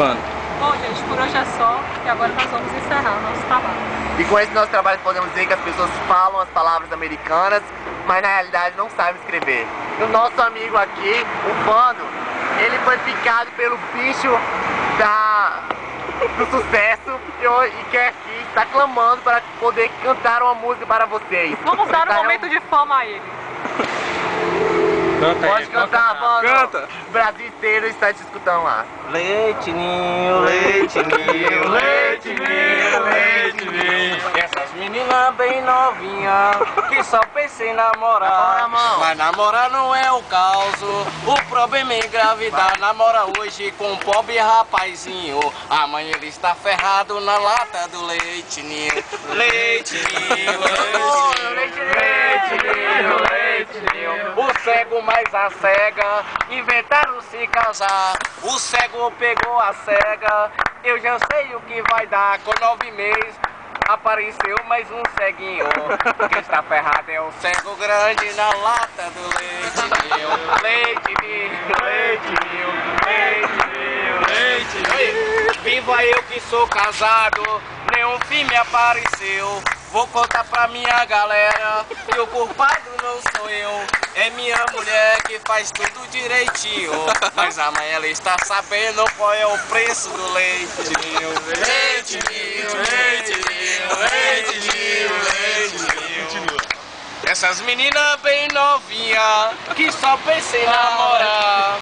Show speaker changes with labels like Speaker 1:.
Speaker 1: Quando?
Speaker 2: Bom, gente, por hoje é só, e agora nós vamos encerrar o nosso trabalho.
Speaker 3: E com esse nosso trabalho podemos dizer que as pessoas falam as palavras americanas, mas na realidade não sabem escrever. E o nosso amigo aqui, o Vando, ele foi picado pelo bicho do sucesso e quer aqui, está clamando para poder cantar uma música para vocês.
Speaker 2: Vamos dar um momento de fama a ele.
Speaker 1: Canta
Speaker 3: Pode
Speaker 1: aí,
Speaker 3: cantar, Vando.
Speaker 1: Canta.
Speaker 3: O Brasil inteiro está te escutando lá.
Speaker 4: Leite ninho, leite ninho, leite ninho, leite ninho. Essas meninas bem novinhas que só pensam em namorar. Mas namorar não é o caso, o problema é engravidar. Namora hoje com um pobre rapazinho, amanhã ele está ferrado na lata do leite ninho. Leite ninho, leite ninho, leite ninho. O cego mais a cega inventaram se casar. O cego pegou a cega, eu já sei o que vai dar. Com 9 meses apareceu mais um ceguinho. Quem está ferrado é o cego grande na lata do leite ninho. Leite ninho, leite ninho, leite ninho, leite ninho. Viva eu que sou casado, nenhum filme apareceu. Vou contar pra minha galera que o culpado não sou eu. É minha mulher que faz tudo direitinho. Mas amanhã ela está sabendo qual é o preço do leite ninho. Leite ninho, leite ninho, leite ninho, leite ninho. Essas meninas bem novinhas que só pensam em namorar.